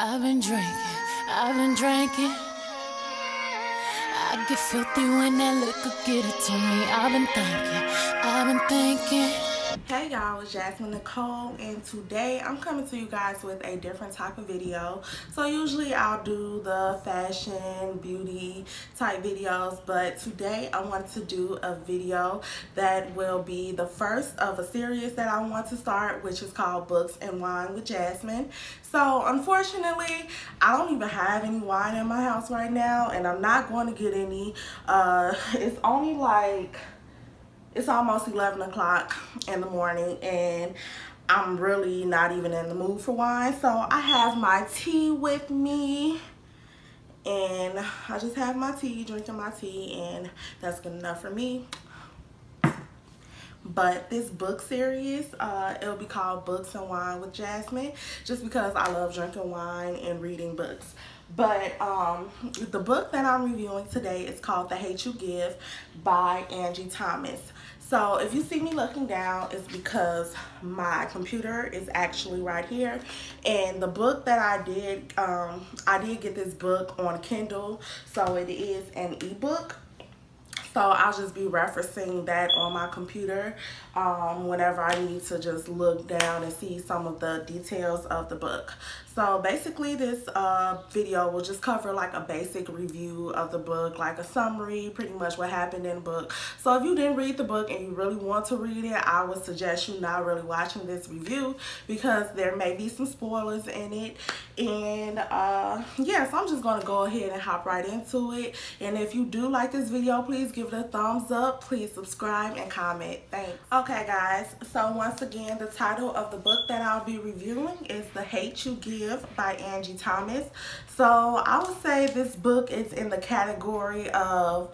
I've been drinking, I've been drinking. I get filthy when that liquor get it to me. I've been thinking, I've been thinking. Hey y'all, it's Jasmine Nicole, and today I'm coming to you guys with a different type of video. So usually I'll do the fashion, beauty type videos, but today I want to do a video that will be the first of a series that I want to start, which is called Books and Wine with Jasmine. So unfortunately, I don't even have any wine in my house right now, and I'm not going to get any. It's only like it's almost 11 o'clock in the morning and I'm really not even in the mood for wine. So I have my tea with me and I just have my tea, drinking my tea, and that's good enough for me. But this book series, it'll be called Books and Wine with Jasmine, just because I love drinking wine and reading books. But the book that I'm reviewing today is called The Hate You Give by Angie Thomas. So if you see me looking down, it's because my computer is actually right here. And the book that I did get this book on Kindle, so it is an ebook. So I'll just be referencing that on my computer whenever I need to just look down and see some of the details of the book. So basically this video will just cover like a basic review of the book, like a summary, pretty much what happened in the book. So if you didn't read the book and you really want to read it, I would suggest you not really watching this review because there may be some spoilers in it. And yeah, so I'm just going to go ahead and hop right into it. And if you do like this video, please give it a thumbs up. Please subscribe and comment. Thanks. Okay guys, so once again, the title of the book that I'll be reviewing is The Hate You Give by Angie Thomas. So I would say this book is in the category of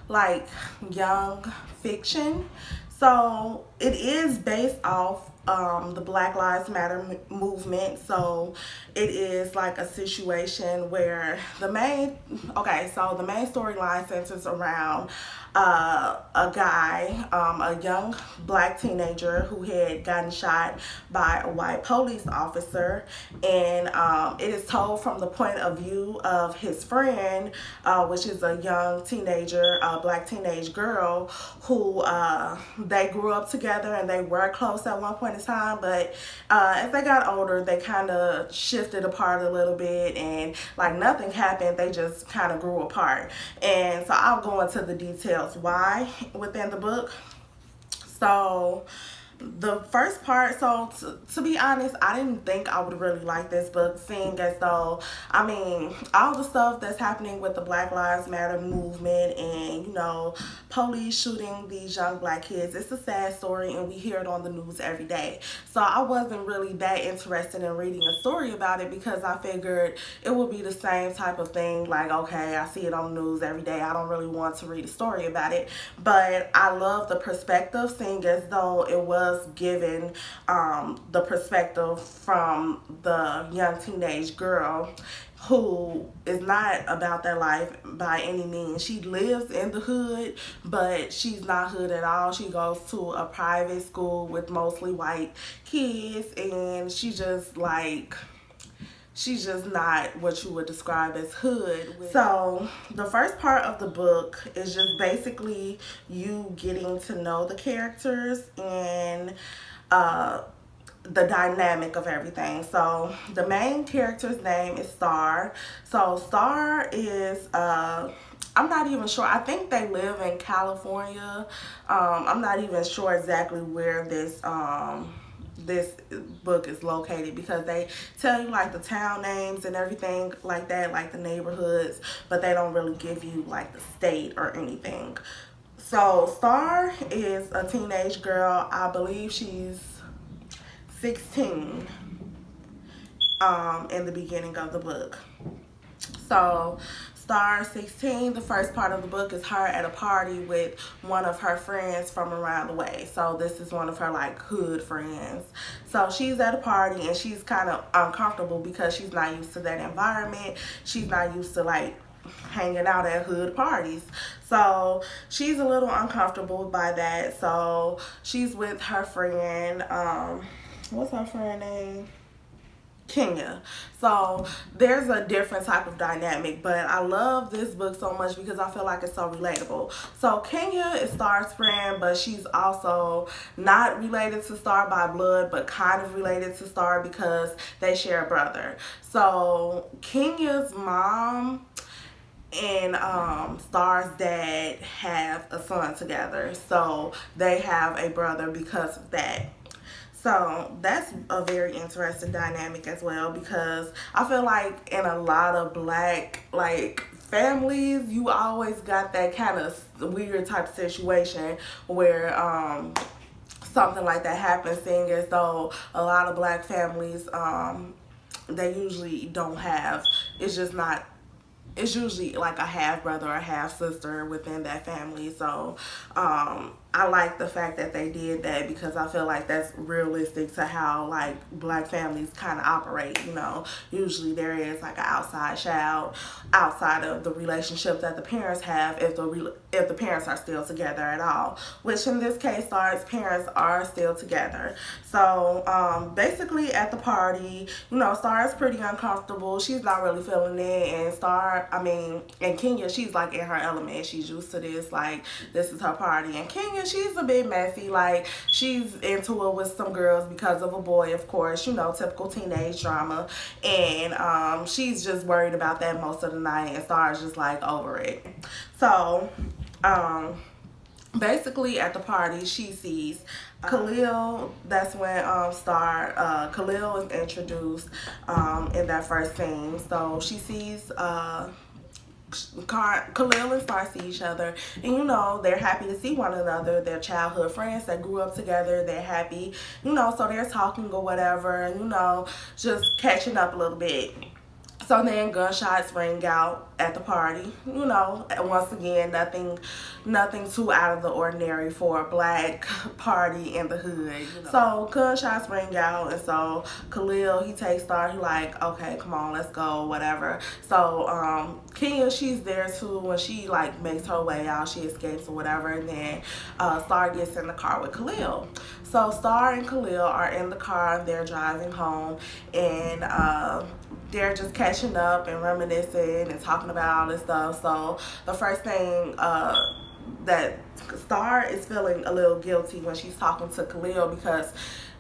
like young fiction. So it is based off the Black Lives Matter movement. So it is like a situation where the main storyline centers around a guy, a young black teenager who had gotten shot by a white police officer, and it is told from the point of view of his friend, which is a young teenager, a black teenage girl who they grew up together and they were close at one point in time, but as they got older they kind of shifted apart a little bit, and like nothing happened, they just kind of grew apart. And so I'll go into the details why within the book. So the first part, so to be honest, I didn't think I would really like this book, seeing as though, I mean, all the stuff that's happening with the Black Lives Matter movement and, you know, police shooting these young black kids, it's a sad story and we hear it on the news every day. So I wasn't really that interested in reading a story about it because I figured it would be the same type of thing, like, okay, I see it on the news every day, I don't really want to read a story about it. But I love the perspective, seeing as though it was given the perspective from the young teenage girl who is not about that life by any means. She lives in the hood, but she's not hood at all. She goes to a private school with mostly white kids, and she's just not what you would describe as hood. So the first part of the book is just basically you getting to know the characters and the dynamic of everything. So the main character's name is Star. So Star is I'm not even sure. I think they live in California. I'm not even sure exactly where this book is located, because they tell you like the town names and everything like that, like the neighborhoods, but they don't really give you like the state or anything. So Star is a teenage girl. I believe she's 16 in the beginning of the book. So Star 16, the first part of the book is her at a party with one of her friends from around the way. So this is one of her like hood friends. So she's at a party and she's kind of uncomfortable because she's not used to that environment. She's not used to like hanging out at hood parties. So she's a little uncomfortable by that. So she's with her friend, what's her friend name? Kenya. So there's a different type of dynamic, but I love this book so much because I feel like it's so relatable. So Kenya is Star's friend, but she's also not related to Star by blood, but kind of related to Star because they share a brother. So Kenya's mom and Star's dad have a son together. So they have a brother because of that. So that's a very interesting dynamic as well because I feel like in a lot of black like families you always got that kind of weird type of situation where something like that happens, seeing as though a lot of black families they usually don't have, it's just not, it's usually like a half brother or a half sister within that family. So I like the fact that they did that because I feel like that's realistic to how like black families kind of operate. You know, usually there is like an outside child outside of the relationship that the parents have, if the parents are still together at all, which in this case Star's parents are still together. So basically at the party, you know, Star is pretty uncomfortable, she's not really feeling it, and Kenya, she's like in her element, she's used to this, like this is her party. And Kenya, she's a bit messy, like she's into it with some girls because of a boy, of course, you know, typical teenage drama. And she's just worried about that most of the night, and Star's just like over it. So basically at the party she sees Khalil. That's when Khalil is introduced in that first scene. So she sees Khalil and Star see each other, and you know, they're happy to see one another. They're childhood friends that grew up together. They're happy, you know, so they're talking or whatever, and you know, just catching up a little bit. So then gunshots ring out at the party. You know, once again, nothing too out of the ordinary for a black party in the hood. You know. So gunshots ring out, and so Khalil, he takes Star. He like, okay, come on, let's go, whatever. So Kenya, she's there too. When she like makes her way out, she escapes or whatever, and then Star gets in the car with Khalil. So Star and Khalil are in the car, and they're driving home, and they're just catching up and reminiscing and talking about all this stuff. So the first thing that Star is feeling a little guilty when she's talking to Khalil because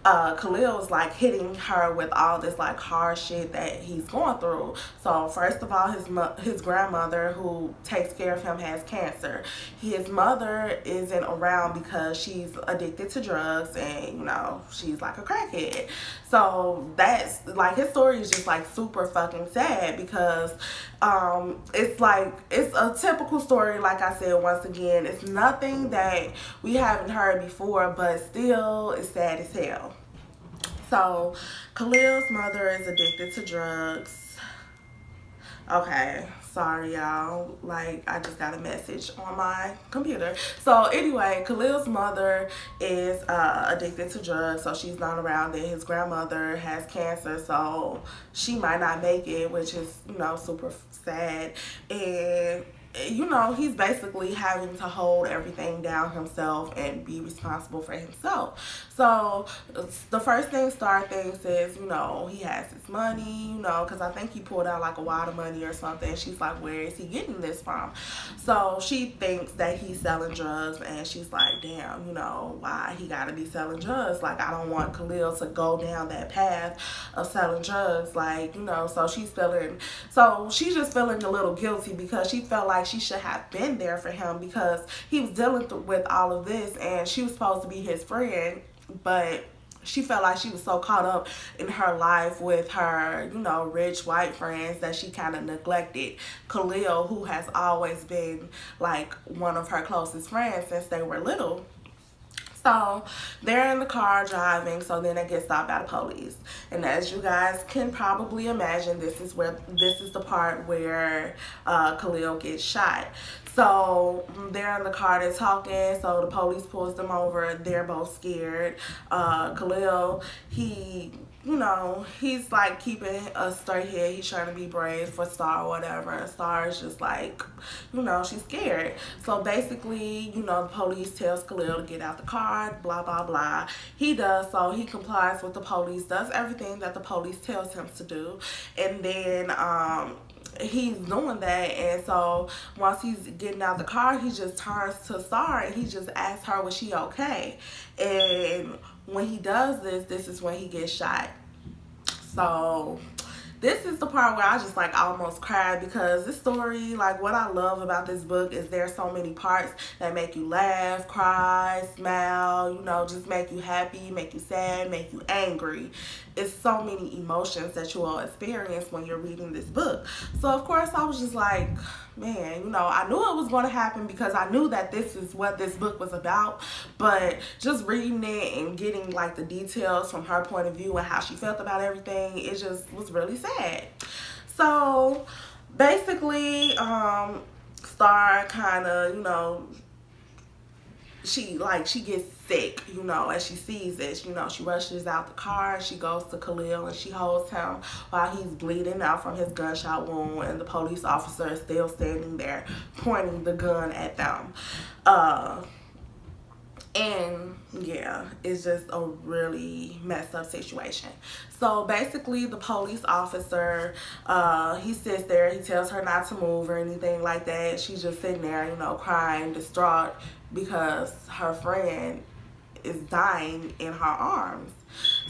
Khalil is like hitting her with all this like hard shit that he's going through. So first of all, his grandmother who takes care of him has cancer. His mother isn't around because she's addicted to drugs, and you know, she's like a crackhead. So that's like, his story is just like super fucking sad because it's like, it's a typical story. Like I said, once again, it's nothing that we haven't heard before, but still it's sad as hell. So Khalil's mother is addicted to drugs. Okay, sorry y'all, like I just got a message on my computer. So anyway, Khalil's mother is addicted to drugs, so she's not around it. His grandmother has cancer, so she might not make it, which is, you know, super sad. And you know, he's basically having to hold everything down himself and be responsible for himself. So the first thing Star thinks is, you know, he has his money, you know, because I think he pulled out like a wad of money or something. She's like, where is he getting this from? So she thinks that he's selling drugs, and she's like, damn, you know, why he gotta be selling drugs? Like, I don't want Khalil to go down that path of selling drugs, like, you know. So she's just feeling a little guilty because she felt like she should have been there for him because he was dealing with all of this, and she was supposed to be his friend, but she felt like she was so caught up in her life with her, you know, rich white friends that she kind of neglected Khalil, who has always been like one of her closest friends since they were little. So they're in the car driving, so then they get stopped by the police. And as you guys can probably imagine, this is the part where Khalil gets shot. So they're in the car, they're talking, so the police pulls them over. They're both scared. Khalil, he you know, he's like keeping a straight head. He's trying to be brave for Star or whatever. And Star is just like, you know, she's scared. So basically, you know, the police tells Khalil to get out the car, blah, blah, blah. He does so. He complies with the police, does everything that the police tells him to do. And then, he's doing that, and so once he's getting out the car, he just turns to Star and he just asks her, was she okay? And when he does this, this is when he gets shot. So this is the part where I just like almost cried, because this story, like what I love about this book is there's so many parts that make you laugh, cry, smile, you know, just make you happy, make you sad, make you angry. It's so many emotions that you will experience when you're reading this book. So of course I was just like, man, you know, I knew it was going to happen because I knew that this is what this book was about. But just reading it and getting like the details from her point of view and how she felt about everything, it just was really sad. So basically, Star kind of, you know, she gets sick, you know, as she sees this, you know, she rushes out the car, she goes to Khalil and she holds him while he's bleeding out from his gunshot wound, and the police officer is still standing there pointing the gun at them. And yeah, it's just a really messed up situation. So basically the police officer, he sits there, he tells her not to move or anything like that. She's just sitting there, you know, crying, distraught, because her friend is dying in her arms.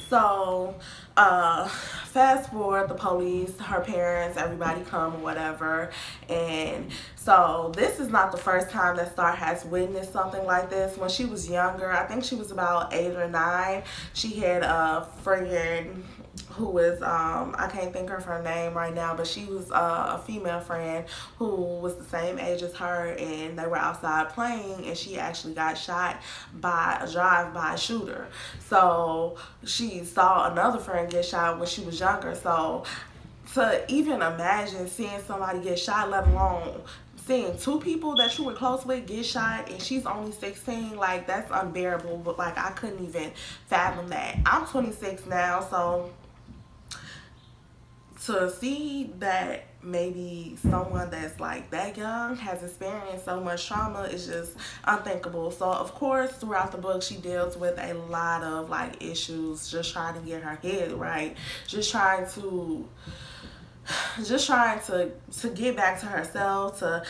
So fast forward, the police, her parents, everybody come or whatever. And so this is not the first time that Star has witnessed something like this. When she was younger, I think she was about 8 or 9, she had a friend who was, I can't think of her name right now, but she was a female friend who was the same age as her, and they were outside playing, and she actually got shot by a drive-by shooter. So she saw another friend get shot when she was younger. So to even imagine seeing somebody get shot, let alone seeing 2 people that you were close with get shot, and she's only 16, like, that's unbearable. But like, I couldn't even fathom that. I'm 26 now, so to see that maybe someone that's like that young has experienced so much trauma is just unthinkable. So of course throughout the book she deals with a lot of like issues, just trying to get her head right, just trying to get back to herself, to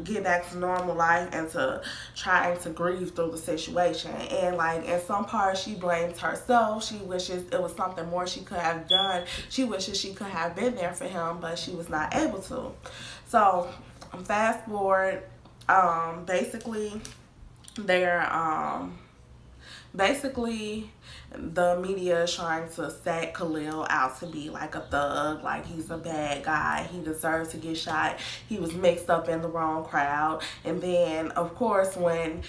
get back to normal life, and to trying to grieve through the situation. And like in some parts she blames herself. She wishes it was something more she could have done. She wishes she could have been there for him, but she was not able to. So fast forward, basically the media is trying to set Khalil out to be like a thug, like he's a bad guy, he deserves to get shot, he was mixed up in the wrong crowd. And then of course when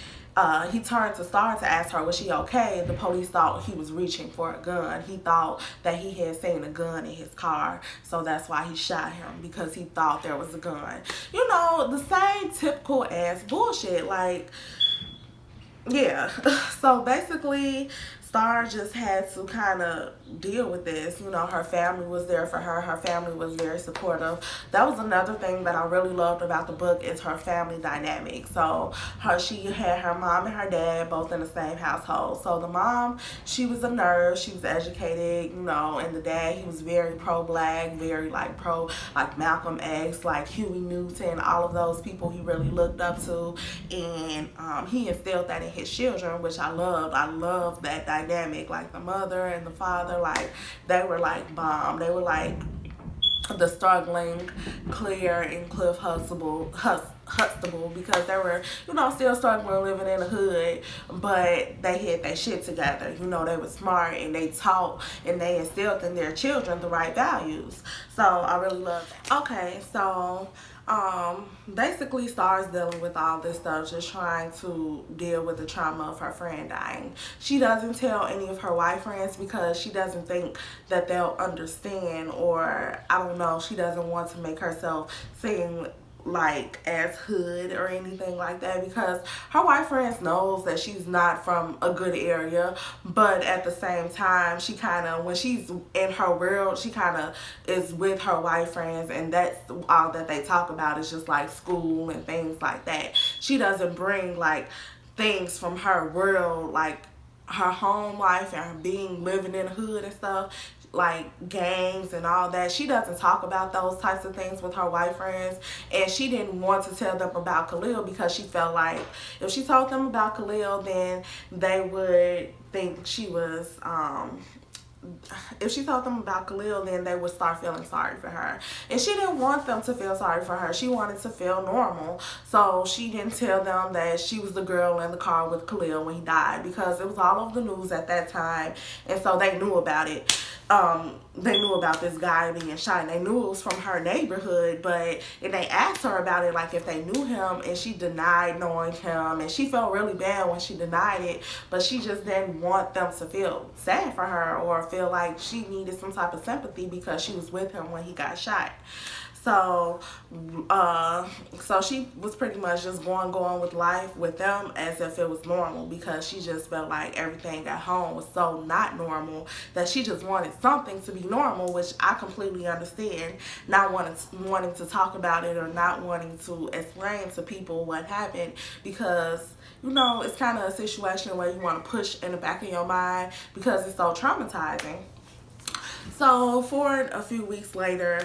he turned to Star to ask her was she okay, the police thought he was reaching for a gun. He thought that he had seen a gun in his car, so that's why he shot him, because he thought there was a gun. You know, the same typical ass bullshit. Like, yeah. So basically Star just had to kind of deal with this. You know, her family was there for her. Her family was very supportive. That was another thing that I really loved about the book, is her family dynamic. So she had her mom and her dad both in the same household. So the mom, she was a nurse, she was educated, you know, and the dad, he was very pro-black, very like pro like Malcolm X, like Huey Newton, all of those people he really looked up to. And he instilled that in his children, which I loved. I loved that dynamic. Like the mother and the father, like they were like bomb. They were like the struggling Claire and Cliff Huxtable, because they were, you know, still struggling, living in the hood, but they had that shit together. You know, they were smart and they taught and they instilled in their children the right values. So I really love that. Okay, so basically Star's dealing with all this stuff, just trying to deal with the trauma of her friend dying. She doesn't tell any of her white friends because she doesn't think that they'll understand, or I don't know, she doesn't want to make herself seem like as hood or anything like that, because her white friends knows that she's not from a good area, but at the same time she kind of, when she's in her world, she kind of is with her white friends, and that's all that they talk about is just like school and things like that. She doesn't bring like things from her world, like her home life and her being living in the hood and stuff, like gangs and all that. She doesn't talk about those types of things with her white friends, and she didn't want to tell them about Khalil because she felt like if she told them about Khalil, then they would think she was if she told them about Khalil, then they would start feeling sorry for her. And she didn't want them to feel sorry for her. She wanted to feel normal. So she didn't tell them that she was the girl in the car with Khalil when he died, because it was all over the news at that time. And so they knew about it. They knew about this guy being shot, and they knew it was from her neighborhood, and they asked her about it, like if they knew him, and she denied knowing him, and she felt really bad when she denied it, but she just didn't want them to feel sad for her or feel like she needed some type of sympathy because she was with him when he got shot. So, so she was pretty much just going with life with them as if it was normal, because she just felt like everything at home was so not normal that she just wanted something to be normal, which I completely understand, not wanting to talk about it or not wanting to explain to people what happened, because you know, it's kind of a situation where you want to push in the back of your mind because it's so traumatizing. So for a few weeks later,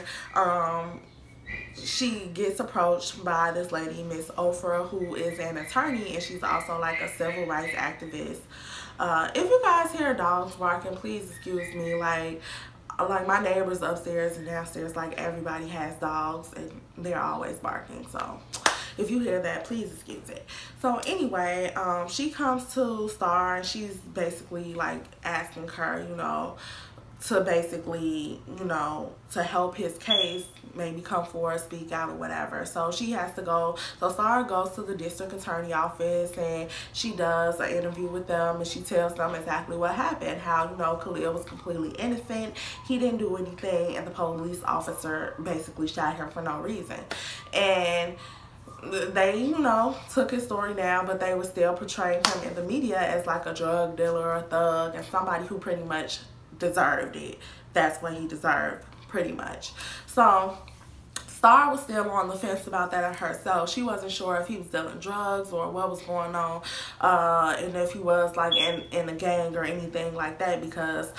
she gets approached by this lady, Miss Ofra, who is an attorney, and she's also like a civil rights activist. If you guys hear dogs barking, please excuse me. Like my neighbors upstairs and downstairs, like everybody has dogs and they're always barking. So if you hear that, please excuse it. So anyway, she comes to Star, and she's basically like asking her, you know, to basically, you know, to help his case, maybe come forward, speak out or whatever. So she has to go. So Sarah goes to the district attorney office, and she does an interview with them, and she tells them exactly what happened, how, you know, Khalil was completely innocent, he didn't do anything, and the police officer basically shot him for no reason. And they, you know, took his story down, but they were still portraying him in the media as like a drug dealer, a thug, and somebody who pretty much deserved it. That's what he deserved, pretty much. So Star was still on the fence about that herself. She wasn't sure if he was dealing drugs or what was going on, and if he was like in a gang or anything like that, because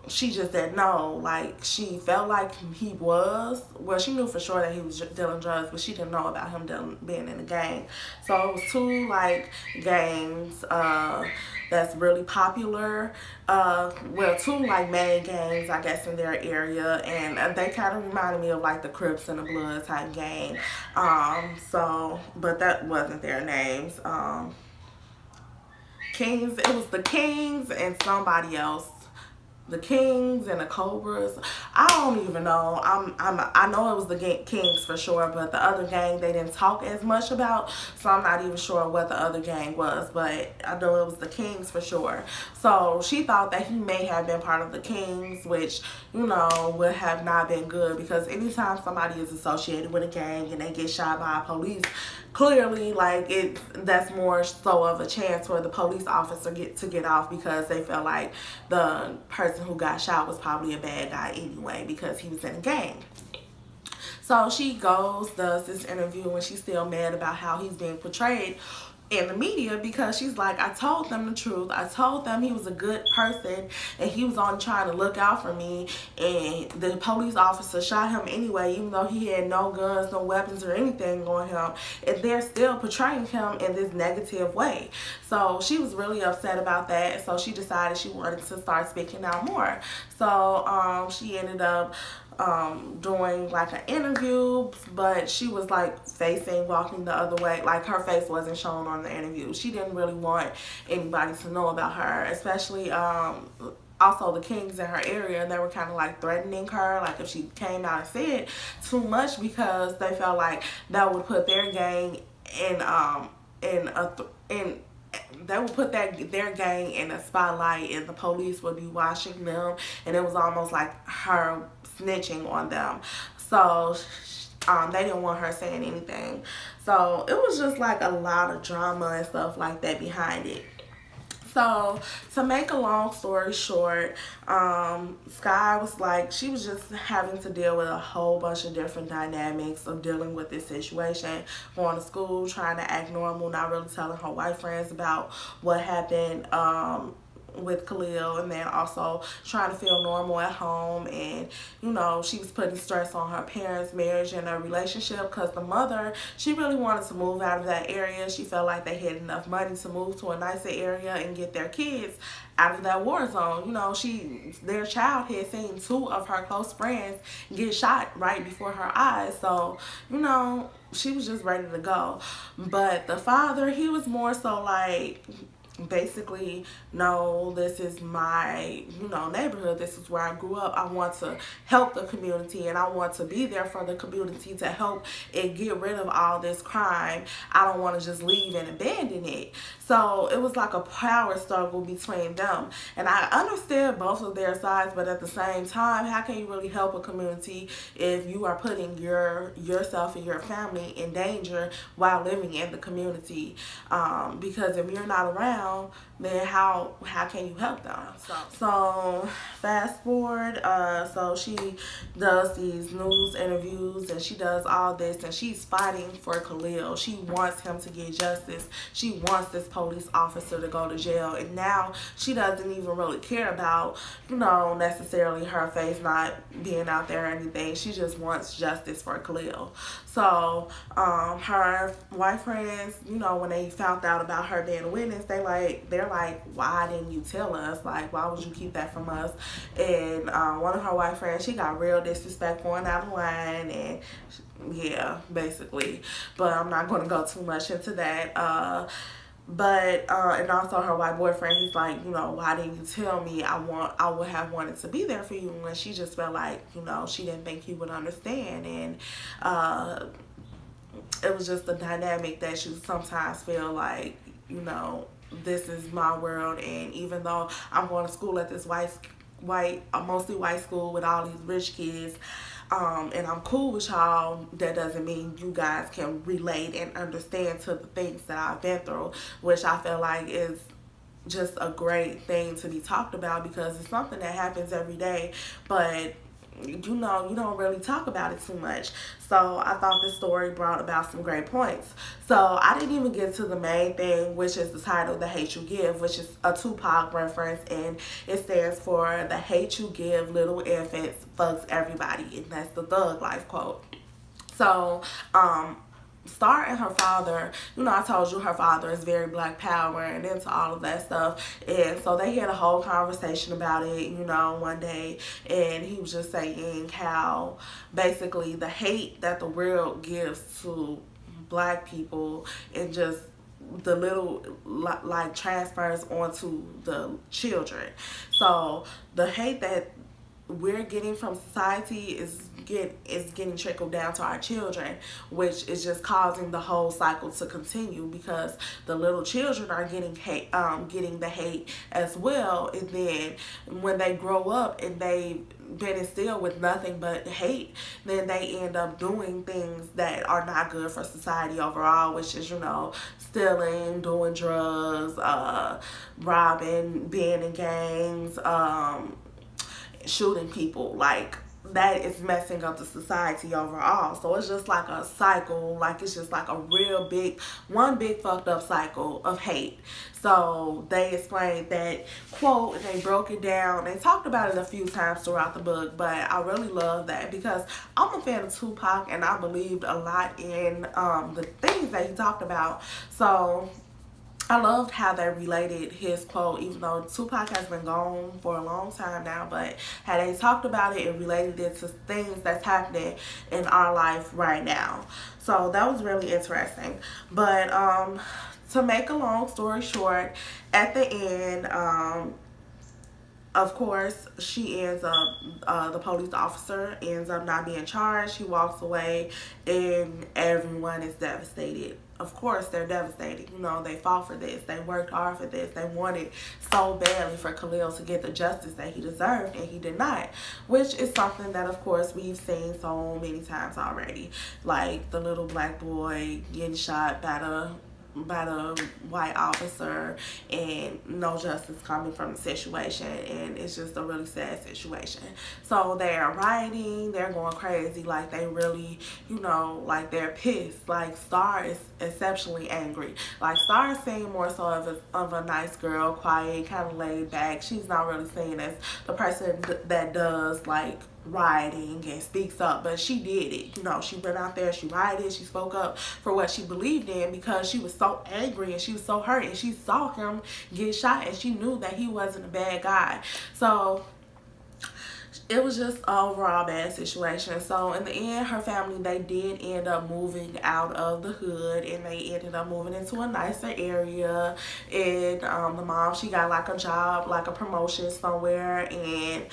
she just didn't know. Like, she felt like he was, well, she knew for sure that he was dealing drugs, but she didn't know about him being in a gang. So it was two like gangs that's really popular, well, two like main gangs, I guess, in their area, and they kind of reminded me of like the Crips and the Blood type gang. So, but that wasn't their names. Kings, it was the Kings and somebody else. The Kings and the Cobras. I don't even know. I know it was the Kings for sure, but the other gang they didn't talk as much about, so I'm not even sure what the other gang was, but I know it was the Kings for sure. So she thought that he may have been part of the Kings, which, you know, would have not been good, because anytime somebody is associated with a gang and they get shot by police, clearly, like, that's more so of a chance for the police officer to get off, because they felt like the person who got shot was probably a bad guy anyway because he was in a gang. So she does this interview, and she's still mad about how he's being portrayed in the media, because she's like, I told them the truth. I told them he was a good person and he was on trying to look out for me, and the police officer shot him anyway, even though he had no guns, no weapons or anything on him, and they're still portraying him in this negative way. So she was really upset about that, so she decided she wanted to start speaking out more. So she ended up doing like an interview, but she was like walking the other way, like her face wasn't shown on the interview. She didn't really want anybody to know about her, especially also the Kings in her area. They were kind of like threatening her, like if she came out and said too much, because they felt like that would put their gang they would put their gang in a spotlight, and the police would be watching them, and it was almost like her snitching on them. So They didn't want her saying anything. So it was just like a lot of drama and stuff like that behind it. So, to make a long story short, Sky was like, she was just having to deal with a whole bunch of different dynamics of dealing with this situation, going to school, trying to act normal, not really telling her white friends about what happened. With Khalil, and then also trying to feel normal at home, and she was putting stress on her parents' marriage and their relationship, because the mother, she really wanted to move out of that area. She felt like they had enough money to move to a nicer area and get their kids out of that war zone. Their child had seen two of her close friends get shot right before her eyes, so she was just ready to go. But the father, he was more so like, basically, no, this is my neighborhood, this is where I grew up, I want to help the community, and I want to be there for the community to help and get rid of all this crime. I don't want to just leave and abandon it. So it was like a power struggle between them, and I understood both of their sides, but at the same time, how can you really help a community if you are putting yourself and your family in danger while living in the community? Because if you're not around, then how can you help them? So fast forward, so she does these news interviews and she does all this, and she's fighting for Khalil. She wants him to get justice. She wants this police officer to go to jail, and now she doesn't even really care about necessarily her face not being out there or anything. She just wants justice for Khalil. So her white friends, when they found out about her being a witness, they're like, why didn't you tell us? Like, why would you keep that from us? And one of her white friends, she got real disrespectful and out of line, and yeah, basically. But I'm not going to go too much into that. And also her white boyfriend, he's like, why didn't you tell me? I would have wanted to be there for you. And she just felt like, she didn't think you would understand. And it was just a dynamic that you sometimes feel like, this is my world, and even though I'm going to school at this mostly white school with all these rich kids, and I'm cool with y'all, that doesn't mean you guys can relate and understand to the things that I've been through, which I feel like is just a great thing to be talked about, because it's something that happens every day, but you don't really talk about it too much. So I thought this story brought about some great points. So I didn't even get to the main thing, which is the title, The Hate You Give, which is a Tupac reference, and it stands for the hate you give little infants fucks everybody, and that's the Thug Life quote. So Star and her father, I told you her father is very black power and into all of that stuff, and so they had a whole conversation about it, one day, and he was just saying how basically the hate that the world gives to black people, and just the little like transfers onto the children. So the hate that we're getting from society is getting trickled down to our children, which is just causing the whole cycle to continue, because the little children are getting the hate as well, and then when they grow up and they've been instilled with nothing but hate, then they end up doing things that are not good for society overall, which is stealing, doing drugs, robbing, being in gangs, shooting people. Like, that is messing up the society overall. So it's just like a cycle, like it's just like a real one big fucked up cycle of hate. So they explained that quote, and they broke it down. They talked about it a few times throughout the book, but I really love that because I'm a fan of Tupac, and I believed a lot in the things that he talked about. So I loved how they related his quote, even though Tupac has been gone for a long time now, but how they talked about it and related it to things that's happening in our life right now. So that was really interesting. But to make a long story short, at the end, Of course, she ends up, the police officer ends up not being charged. He walks away, and everyone is devastated. Of course, they're devastated. You know, they fought for this. They worked hard for this. They wanted so badly for Khalil to get the justice that he deserved, and he did not. Which is something that, of course, we've seen so many times already. Like the little black boy getting shot by the white officer, and no justice coming from the situation, and it's just a really sad situation. So they're rioting, they're going crazy, like they really, you know, like they're pissed. Like Star is exceptionally angry. Like Star is seen more so of a nice girl, quiet, kind of laid back. She's not really seen as the person that does like rioting and speaks up, but she did it. You know, she went out there, she rioted, she spoke up for what she believed in, because she was so angry and she was so hurt, and she saw him get shot, and she knew that he wasn't a bad guy. So it was just an overall bad situation. So in the end, her family, they did end up moving out of the hood, and they ended up moving into a nicer area. And the mom, she got like a job, like a promotion somewhere, and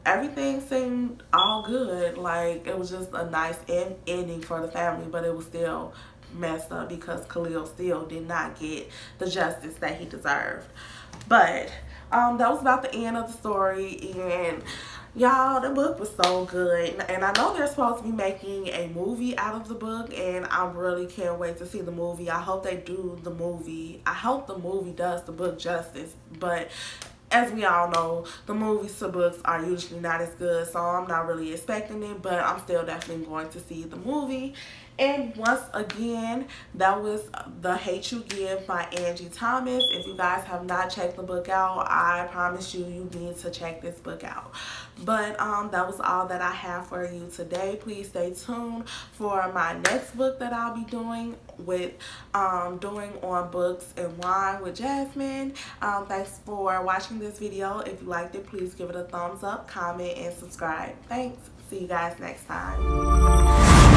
everything seemed all good. Like it was just a nice ending for the family, but it was still messed up because Khalil still did not get the justice that he deserved. But that was about the end of the story, and y'all, the book was so good, and I know they're supposed to be making a movie out of the book, and I really can't wait to see the movie. I hope they do the movie. I hope the movie does the book justice, but as we all know, the movies to books are usually not as good, so I'm not really expecting it, but I'm still definitely going to see the movie. And once again, that was The Hate You Give by Angie Thomas. If you guys have not checked the book out, I promise you, you need to check this book out. But that was all that I have for you today. Please stay tuned for my next book that I'll be doing on books and wine with Jasmine. Thanks for watching this video. If you liked it, please give it a thumbs up, comment, and subscribe. Thanks. See you guys next time.